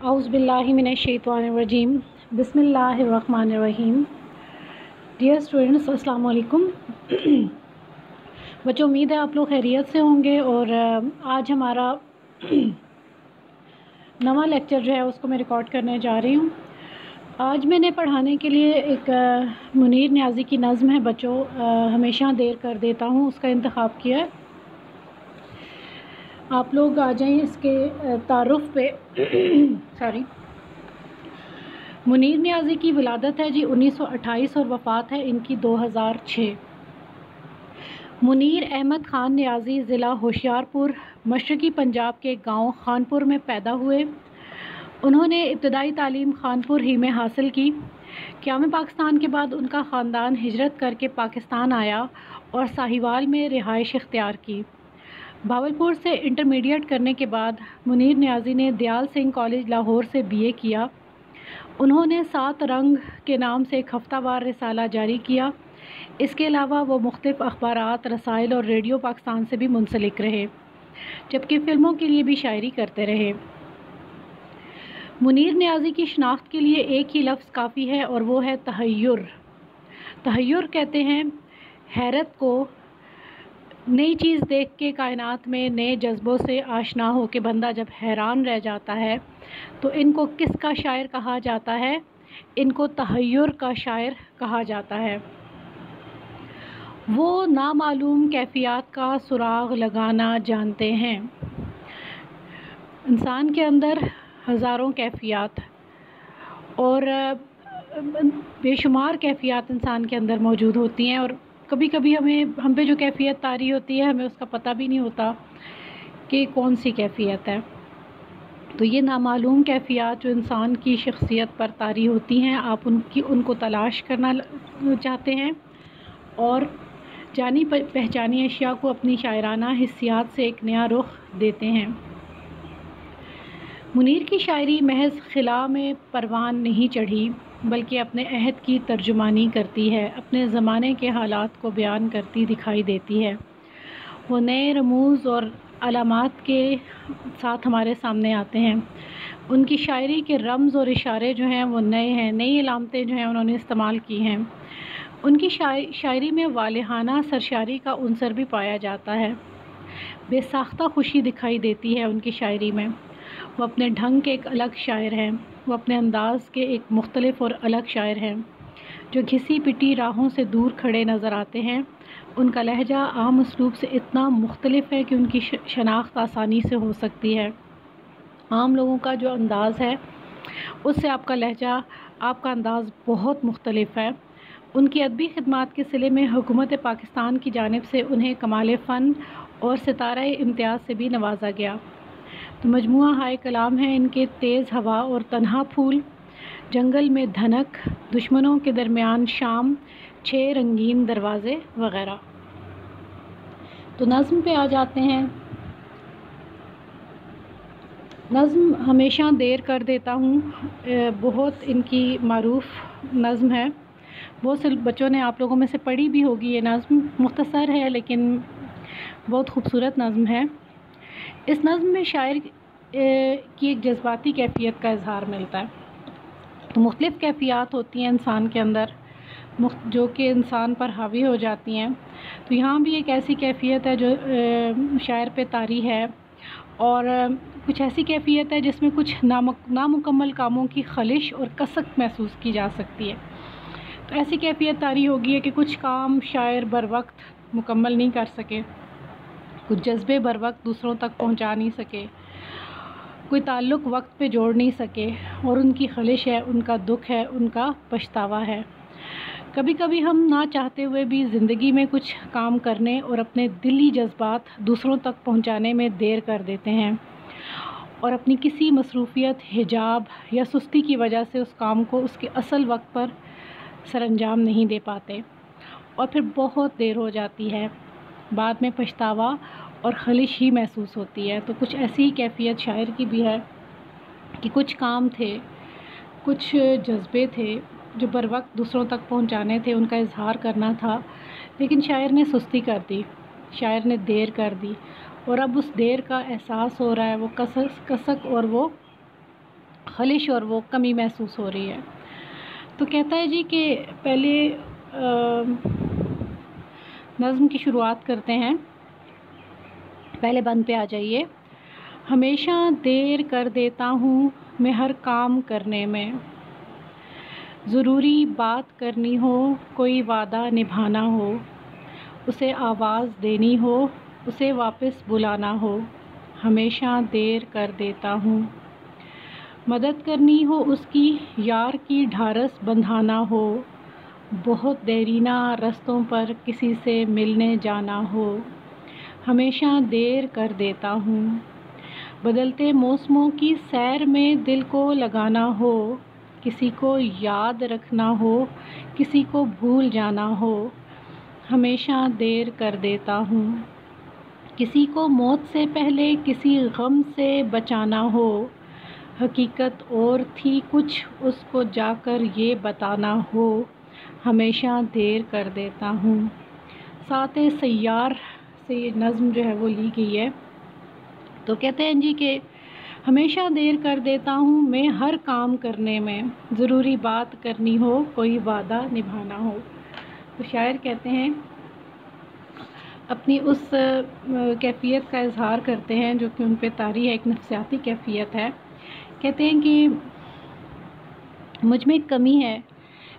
اعوذ باللہ من الشیطان الرجیم بسم اللہ الرحمن الرحیم. ڈیئر اسٹوڈنٹس، السلام علیکم. بچوں، امید ہے آپ لوگ خیریت سے ہوں گے. اور آج ہمارا نواں لیکچر جو ہے اس کو میں ریکارڈ کرنے جا رہی ہوں. آج میں نے پڑھانے کے لیے ایک منیر نیازی کی نظم ہے بچوں، ہمیشہ دیر کر دیتا ہوں، اس کا انتخاب کیا ہے. آپ لوگ آ جائیں اس کے تعارف پہ. منیر نیازی کی ولادت ہے 1928 اور وفات ہے ان کی 2006. منیر احمد خان نیازی ضلع ہوشیارپور مشرقی پنجاب کے گاؤں خانپور میں پیدا ہوئے. انہوں نے ابتدائی تعلیم خانپور ہی میں حاصل کی. قیام پاکستان کے بعد ان کا خاندان ہجرت کر کے پاکستان آیا اور ساہیوال میں رہائش اختیار کی. بھاولپور سے انٹرمیڈیٹ کرنے کے بعد منیر نیازی نے دیال سنگھ کالج لاہور سے BA کیا. انہوں نے 7 رنگ کے نام سے ایک ہفتہ وار رسالہ جاری کیا. اس کے علاوہ وہ مختلف اخبارات، رسائل اور ریڈیو پاکستان سے بھی منسلک رہے، جبکہ فلموں کے لیے بھی شاعری کرتے رہے. منیر نیازی کی شناخت کے لیے ایک ہی لفظ کافی ہے اور وہ ہے تحیر. تحیر کہتے ہیں حیرت کو. نئی چیز دیکھ کے کائنات میں نئے جذبوں سے آشنا ہو کے بندہ جب حیران رہ جاتا ہے تو ان کو کس کا شاعر کہا جاتا ہے؟ ان کو تحیر کا شاعر کہا جاتا ہے. وہ نامعلوم کیفیات کا سراغ لگانا جانتے ہیں. انسان کے اندر ہزاروں کیفیات اور بے شمار کیفیات انسان کے اندر موجود ہوتی ہیں، اور کبھی کبھی ہم پہ جو کیفیت طاری ہوتی ہے ہمیں اس کا پتہ بھی نہیں ہوتا کہ کون سی کیفیت ہے. تو یہ نامعلوم کیفیات جو انسان کی شخصیت پر طاری ہوتی ہیں، آپ ان کو تلاش کرنا چاہتے ہیں اور جانی پہچانی اشیاء کو اپنی شاعرانہ حسیات سے ایک نیا رخ دیتے ہیں. منیر کی شاعری محض خلا میں پروان نہیں چڑھی، بلکہ اپنے عہد کی ترجمانی کرتی ہے، اپنے زمانے کے حالات کو بیان کرتی دکھائی دیتی ہے. وہ نئے رموز اور علامات کے ساتھ ہمارے سامنے آتے ہیں. ان کی شاعری کے رمز اور اشارے جو ہیں وہ نئے ہیں، نئی علامتیں جو ہیں انہوں نے استعمال کی ہیں. ان کی شاعری میں والہانہ سرشاری کا عنصر بھی پایا جاتا ہے. بے ساختہ خوشی دکھائی دیتی ہے ان کی شاعری میں. وہ اپنے ڈھنگ کے ایک الگ شاعر ہیں، وہ اپنے انداز کے ایک مختلف اور الگ شاعر ہیں جو گھسی پٹی راہوں سے دور کھڑے نظر آتے ہیں. ان کا لہجہ عام اسلوب سے اتنا مختلف ہے کہ ان کی شناخت آسانی سے ہو سکتی ہے. عام لوگوں کا جو انداز ہے اس سے آپ کا لہجہ، آپ کا انداز بہت مختلف ہے. ان کی ادبی خدمات کے صلے میں حکومت پاکستان کی جانب سے انہیں کمال فن اور ستارہ امتیاز سے بھی نوازا گیا. تو مجموعہ ہائے کلام ہے ان کے تیز ہوا اور تنہا پھول، جنگل میں دھنک، دشمنوں کے درمیان شام، 6 رنگین دروازے وغیرہ. تو نظم پہ آ جاتے ہیں. نظم ہمیشہ دیر کر دیتا ہوں، بہت ان کی معروف نظم ہے. بہت سے بچوں نے آپ لوگوں میں سے پڑھی بھی ہوگی. یہ نظم مختصر ہے لیکن بہت خوبصورت نظم ہے. اس نظم میں شاعر کی ایک جذباتی کیفیت کا اظہار ملتا ہے. تو مختلف کیفیات ہوتی ہیں انسان کے اندر جو کہ انسان پر حاوی ہو جاتی ہیں. تو یہاں بھی ایک ایسی کیفیت ہے جو شاعر پہ طاری ہے، اور کچھ ایسی کیفیت ہے جس میں کچھ نامکمل کاموں کی خلش اور کسک محسوس کی جا سکتی ہے. تو ایسی کیفیت طاری ہوگی ہے کہ کچھ کام شاعر بر وقت مکمل نہیں کر سکے، کچھ جذبے بر وقت دوسروں تک پہنچا نہیں سکے، کوئی تعلق وقت پہ جوڑ نہیں سکے، اور ان کی خلش ہے، ان کا دکھ ہے، ان کا پچھتاوا ہے. کبھی کبھی ہم نہ چاہتے ہوئے بھی زندگی میں کچھ کام کرنے اور اپنے دلی جذبات دوسروں تک پہنچانے میں دیر کر دیتے ہیں، اور اپنی کسی مصروفیت، حجاب یا سستی کی وجہ سے اس کام کو اس کے اصل وقت پر سر انجام نہیں دے پاتے، اور پھر بہت دیر ہو جاتی ہے. بعد میں پچھتاوا اور خلش ہی محسوس ہوتی ہے. تو کچھ ایسی کیفیت شاعر کی بھی ہے کہ کچھ کام تھے، کچھ جذبے تھے جو بر وقت دوسروں تک پہنچانے تھے، ان کا اظہار کرنا تھا، لیکن شاعر نے سستی کر دی، شاعر نے دیر کر دی، اور اب اس دیر کا احساس ہو رہا ہے، وہ کسک اور وہ خلش اور وہ کمی محسوس ہو رہی ہے۔ تو کہتا ہے جی کہ پہلے نظم کی شروعات کرتے ہیں، پہلے بند پہ آ جائیے۔ ہمیشہ دیر کر دیتا ہوں میں ہر کام کرنے میں، ضروری بات کرنی ہو کوئی وعدہ نبھانا ہو، اسے آواز دینی ہو اسے واپس بلانا ہو، ہمیشہ دیر کر دیتا ہوں۔ مدد کرنی ہو اس کی یار کی ڈھارس بندھانا ہو، بہت دیرینہ رستوں پر کسی سے ملنے جانا ہو، ہمیشہ دیر کر دیتا ہوں۔ بدلتے موسموں کی سیر میں دل کو لگانا ہو، کسی کو یاد رکھنا ہو کسی کو بھول جانا ہو، ہمیشہ دیر کر دیتا ہوں۔ کسی کو موت سے پہلے کسی غم سے بچانا ہو، حقیقت اور تھی کچھ اس کو جا کر یہ بتانا ہو، ہمیشہ دیر کر دیتا ہوں۔ سات سیار سے یہ نظم جو ہے وہ لی گئی ہے۔ تو کہتے ہیں جی کہ ہمیشہ دیر کر دیتا ہوں میں ہر کام کرنے میں، ضروری بات کرنی ہو کوئی وعدہ نبھانا ہو۔ تو شاعر کہتے ہیں اپنی اس کیفیت کا اظہار کرتے ہیں جو کہ ان پہ طاری ہے، ایک نفسیاتی کیفیت ہے۔ کہتے ہیں کہ مجھ میں ایک کمی ہے،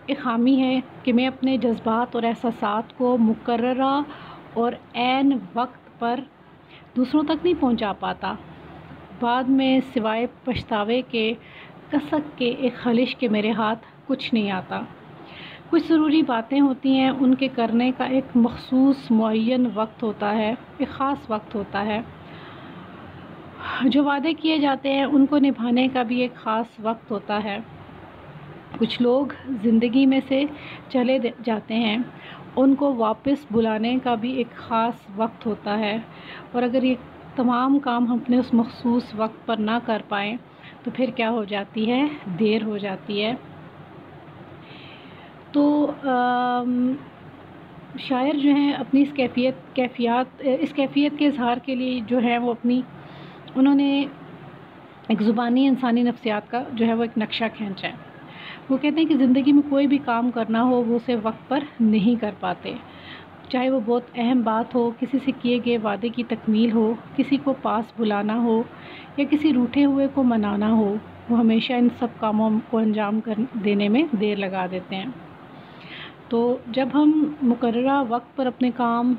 ایک خامی ہے کہ میں اپنے جذبات اور احساسات کو مقررہ اور عین وقت پر دوسروں تک نہیں پہنچا پاتا۔ بعد میں سوائے پچھتاوے کے کسک کے ایک خلش کے میرے ہاتھ کچھ نہیں آتا۔ کچھ ضروری باتیں ہوتی ہیں، ان کے کرنے کا ایک مخصوص معین وقت ہوتا ہے، ایک خاص وقت ہوتا ہے۔ جو وعدے کیے جاتے ہیں ان کو نبھانے کا بھی ایک خاص وقت ہوتا ہے۔ کچھ لوگ زندگی میں سے چلے جاتے ہیں، ان کو واپس بلانے کا بھی ایک خاص وقت ہوتا ہے، اور اگر یہ تمام کام ہم اپنے اس مخصوص وقت پر نہ کر پائیں تو پھر کیا ہو جاتی ہے، دیر ہو جاتی ہے۔ تو شاعر جو ہیں اپنی اس کیفیت کے اظہار کے لیے جو ہے وہ انہوں نے ایک زبانی انسانی نفسیات کا جو ہے وہ ایک نقشہ کھینچا ہے۔ وہ کہتے ہیں کہ زندگی میں کوئی بھی کام کرنا ہو وہ اسے وقت پر نہیں کر پاتے، چاہے وہ بہت اہم بات ہو، کسی سے کیے گئے وعدے کی تکمیل ہو، کسی کو پاس بلانا ہو یا کسی روٹھے ہوئے کو منانا ہو، وہ ہمیشہ ان سب کاموں کو انجام دینے میں دیر لگا دیتے ہیں۔ تو جب ہم مقررہ وقت پر اپنے کام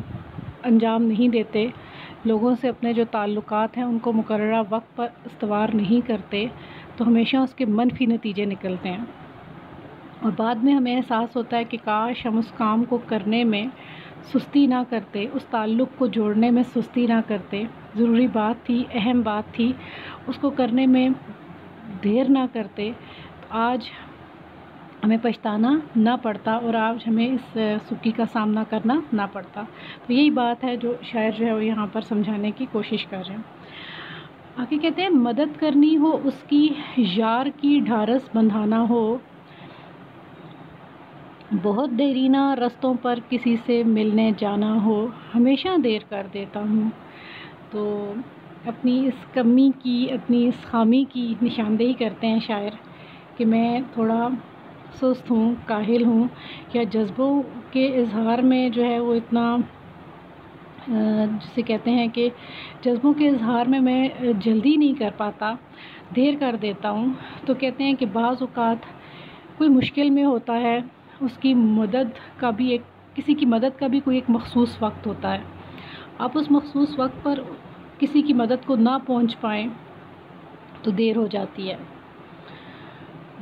انجام نہیں دیتے، لوگوں سے اپنے جو تعلقات ہیں ان کو مقررہ وقت پر استوار نہیں کرتے، تو ہمیشہ اس کے منفی نتیجے نکلتے ہیں، اور بعد میں ہمیں احساس ہوتا ہے کہ کاش ہم اس کام کو کرنے میں سستی نہ کرتے، اس تعلق کو جوڑنے میں سستی نہ کرتے، ضروری بات تھی، اہم بات تھی، اس کو کرنے میں دیر نہ کرتے، تو آج ہمیں پچھتانا نہ پڑتا اور آج ہمیں اس سکی کا سامنا کرنا نہ پڑتا۔ تو یہی بات ہے جو شاعر جو ہے وہ یہاں پر سمجھانے کی کوشش کر رہے ہیں۔ آگے کہتے ہیں مدد کرنی ہو اس کی یار کی ڈھارس بندھانا ہو، بہت دیرینہ رستوں پر کسی سے ملنے جانا ہو، ہمیشہ دیر کر دیتا ہوں۔ تو اپنی اس کمی کی، اپنی اس خامی کی نشاندہی کرتے ہیں شاعر کہ میں تھوڑا سست ہوں، کاہل ہوں، یا جذبوں کے اظہار میں جو ہے وہ اتنا جسے کہتے ہیں کہ جذبوں کے اظہار میں جلدی نہیں کر پاتا، دیر کر دیتا ہوں۔ تو کہتے ہیں کہ بعض اوقات کوئی مشکل میں ہوتا ہے، اس کی مدد کا بھی کسی کی مدد کا بھی کوئی ایک مخصوص وقت ہوتا ہے، آپ اس مخصوص وقت پر کسی کی مدد کو نہ پہنچ پائیں تو دیر ہو جاتی ہے،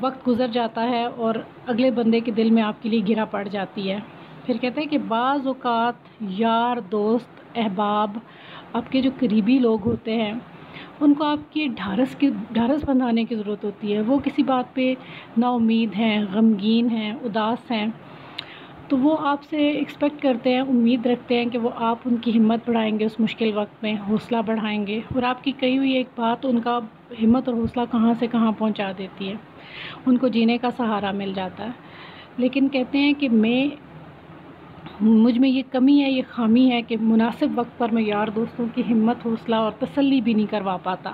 وقت گزر جاتا ہے اور اگلے بندے کے دل میں آپ کے لیے گرا پڑ جاتی ہے۔ پھر کہتے ہیں کہ بعض اوقات یار، دوست، احباب، آپ کے جو قریبی لوگ ہوتے ہیں ان کو آپ کی ڈھارس بندھانے کی ضرورت ہوتی ہے۔ وہ کسی بات پہ نا امید ہیں، غمگین ہیں، اداس ہیں، تو وہ آپ سے ایکسپیکٹ کرتے ہیں، امید رکھتے ہیں کہ وہ آپ ان کی ہمت بڑھائیں گے، اس مشکل وقت میں حوصلہ بڑھائیں گے، اور آپ کی کہی ہوئی ایک بات ان کا ہمت اور حوصلہ کہاں سے کہاں پہنچا دیتی ہے، ان کو جینے کا سہارا مل جاتا ہے۔ لیکن کہتے ہیں کہ مجھ میں یہ کمی ہے، یہ خامی ہے کہ مناسب وقت پر میں یار دوستوں کی ہمت، حوصلہ اور تسلی بھی نہیں کروا پاتا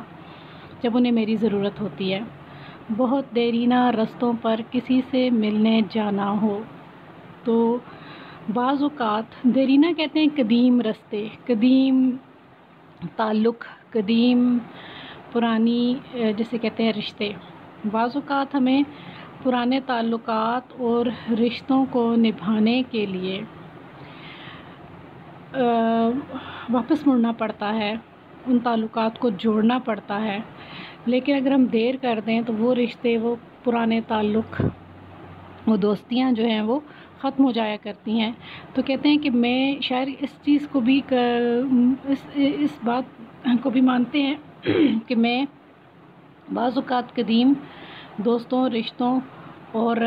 جب انہیں میری ضرورت ہوتی ہے۔ بہت دیرینہ رستوں پر کسی سے ملنے جانا ہو تو بعض اوقات دیرینہ کہتے ہیں قدیم رستے، قدیم تعلق، قدیم پرانی جسے کہتے ہیں رشتے۔ بعض اوقات ہمیں پرانے تعلقات اور رشتوں کو نبھانے کے لیے واپس مڑنا پڑتا ہے، ان تعلقات کو جوڑنا پڑتا ہے، لیکن اگر ہم دیر کر دیں تو وہ رشتے، وہ پرانے تعلق، وہ دوستیاں جو ہیں وہ ختم ہو جایا کرتی ہیں۔ تو کہتے ہیں کہ میں شاعر اس چیز کو بھی اس بات کو بھی مانتے ہیں کہ میں بعض اوقات قدیم دوستوں، رشتوں اور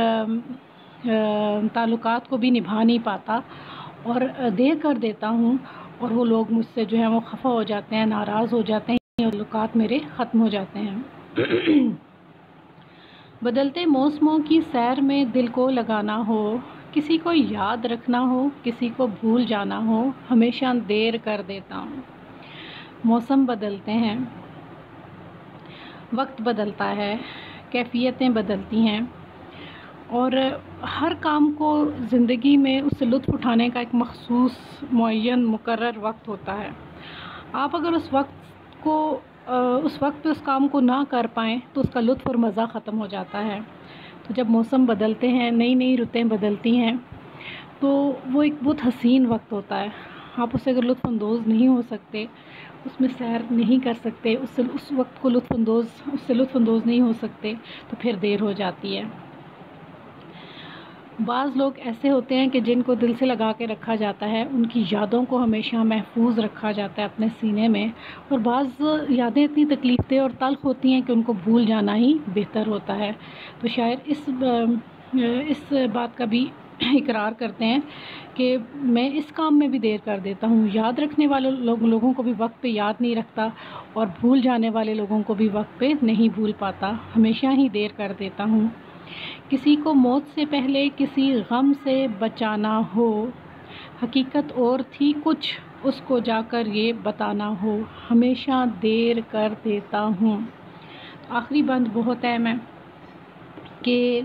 تعلقات کو بھی نبھا نہیں پاتا اور دیر کر دیتا ہوں، اور وہ لوگ مجھ سے جو ہے وہ خفا ہو جاتے ہیں، ناراض ہو جاتے ہیں، تعلقات میرے ختم ہو جاتے ہیں۔ بدلتے موسموں کی سیر میں دل کو لگانا ہو، کسی کو یاد رکھنا ہو، کسی کو بھول جانا ہو، ہمیشہ دیر کر دیتا ہوں۔ موسم بدلتے ہیں، وقت بدلتا ہے، کیفیتیں بدلتی ہیں، اور ہر کام کو زندگی میں اس سے لطف اٹھانے کا ایک مخصوص معین مقرر وقت ہوتا ہے۔ آپ اگر اس وقت پہ اس کام کو نہ کر پائیں تو اس کا لطف اور مزہ ختم ہو جاتا ہے۔ تو جب موسم بدلتے ہیں، نئی نئی رتیں بدلتی ہیں، تو وہ ایک بہت حسین وقت ہوتا ہے۔ آپ اس سے اگر لطف اندوز نہیں ہو سکتے، اس میں سیر نہیں کر سکتے، اس وقت کو اس سے لطف اندوز نہیں ہو سکتے، تو پھر دیر ہو جاتی ہے۔ بعض لوگ ایسے ہوتے ہیں کہ جن کو دل سے لگا کے رکھا جاتا ہے، ان کی یادوں کو ہمیشہ محفوظ رکھا جاتا ہے اپنے سینے میں، اور بعض یادیں اتنی تکلیف دہ اور تلخ ہوتی ہیں کہ ان کو بھول جانا ہی بہتر ہوتا ہے۔ تو شاعر اس بات کا بھی اقرار کرتے ہیں کہ میں اس کام میں بھی دیر کر دیتا ہوں، یاد رکھنے والے لوگوں کو بھی وقت پہ یاد نہیں رکھتا، اور بھول جانے والے لوگوں کو بھی وقت پہ نہیں بھول پاتا، ہمیشہ ہی دیر کر دیتا ہوں۔ کسی کو موت سے پہلے کسی غم سے بچانا ہو، حقیقت اور تھی کچھ، اس کو جا کر یہ بتانا ہو، ہمیشہ دیر کر دیتا ہوں۔ آخری بند بہت اہم ہے کہ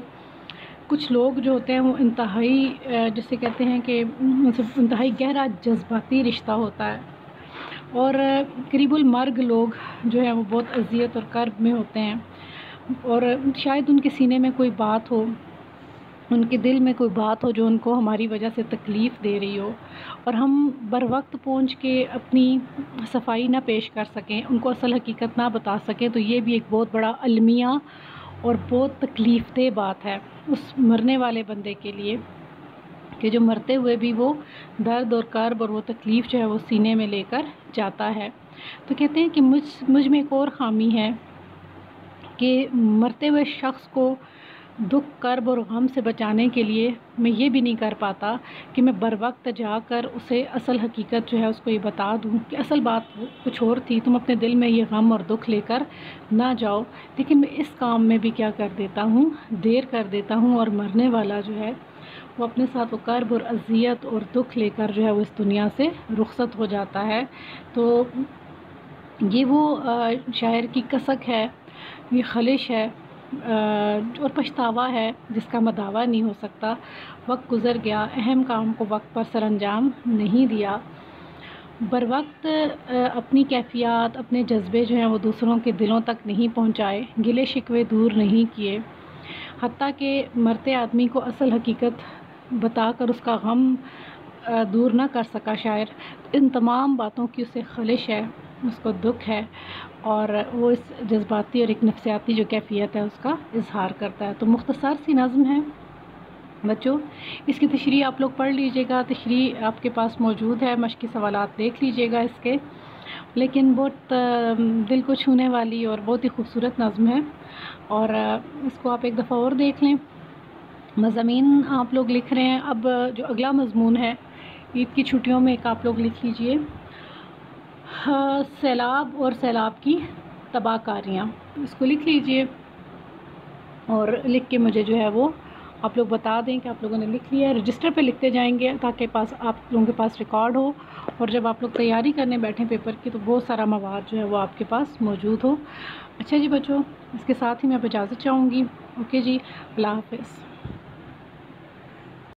کچھ لوگ جو ہوتے ہیں وہ انتہائی جسے کہتے ہیں کہ انتہائی گہرا جذباتی رشتہ ہوتا ہے، اور قریب المرگ لوگ جو ہیں وہ بہت اذیت اور کرب میں ہوتے ہیں، اور شاید ان کے سینے میں کوئی بات ہو، ان کے دل میں کوئی بات ہو جو ان کو ہماری وجہ سے تکلیف دے رہی ہو، اور ہم بر وقت پہنچ کے اپنی صفائی نہ پیش کر سکیں، ان کو اصل حقیقت نہ بتا سکیں، تو یہ بھی ایک بہت بڑا المیہ اور بہت تکلیف دہ بات ہے اس مرنے والے بندے کے لیے، کہ جو مرتے ہوئے بھی وہ درد اور کرب اور وہ تکلیف جو ہے وہ سینے میں لے کر جاتا ہے۔ تو کہتے ہیں کہ مجھ میں ایک اور خامی ہے کہ مرتے ہوئے شخص کو دکھ، کرب اور غم سے بچانے کے لیے میں یہ بھی نہیں کر پاتا کہ میں بر وقت جا کر اسے اصل حقیقت جو ہے اس کو یہ بتا دوں کہ اصل بات کچھ اور تھی، تم اپنے دل میں یہ غم اور دکھ لے کر نہ جاؤ۔ لیکن میں اس کام میں بھی کیا کر دیتا ہوں، دیر کر دیتا ہوں، اور مرنے والا جو ہے وہ اپنے ساتھ وہ کرب اور اذیت اور دکھ لے کر جو ہے وہ اس دنیا سے رخصت ہو جاتا ہے۔ تو یہ وہ شاعر کی کسک ہے، یہ خلش ہے اور پچھتاوا ہے جس کا مداوع نہیں ہو سکتا۔ وقت گزر گیا، اہم کام کو وقت پر سر انجام نہیں دیا، بر وقت اپنی کیفیات، اپنے جذبے جو ہیں وہ دوسروں کے دلوں تک نہیں پہنچائے، گلے شکوے دور نہیں کیے، حتیٰ کہ مرتے آدمی کو اصل حقیقت بتا کر اس کا غم دور نہ کر سکا شاعر۔ ان تمام باتوں کی اسے خلش ہے، اس کو دکھ ہے، اور وہ اس جذباتی اور ایک نفسیاتی جو کیفیت ہے اس کا اظہار کرتا ہے۔ تو مختصر سی نظم ہے بچوں، اس کی تشریح آپ لوگ پڑھ لیجئے گا، تشریح آپ کے پاس موجود ہے، مشقی سوالات دیکھ لیجئے گا اس کے، لیکن بہت دل کو چھونے والی اور بہت ہی خوبصورت نظم ہے، اور اس کو آپ ایک دفعہ اور دیکھ لیں۔ مضامین آپ لوگ لکھ رہے ہیں، اب جو اگلا مضمون ہے عید کی چھٹیوں میں ایک آپ لوگ لکھ لیجئے، سیلاب اور سیلاب کی تباہ کاریاں، اس کو لکھ لیجئے اور لکھ کے مجھے جو ہے وہ آپ لوگ بتا دیں کہ آپ لوگوں نے لکھ لیا ہے. رجسٹر پہ لکھتے جائیں گے تاکہ آپ لوگوں کے پاس ریکارڈ ہو، اور جب آپ لوگ تیاری کرنے بیٹھیں پیپر کی تو بہت سارا مواد جو ہے وہ آپ کے پاس موجود ہو. اچھا جی بچوں، اس کے ساتھ ہی میں اب اجازت چاہوں گی. اوکے جی، اللہ حافظ.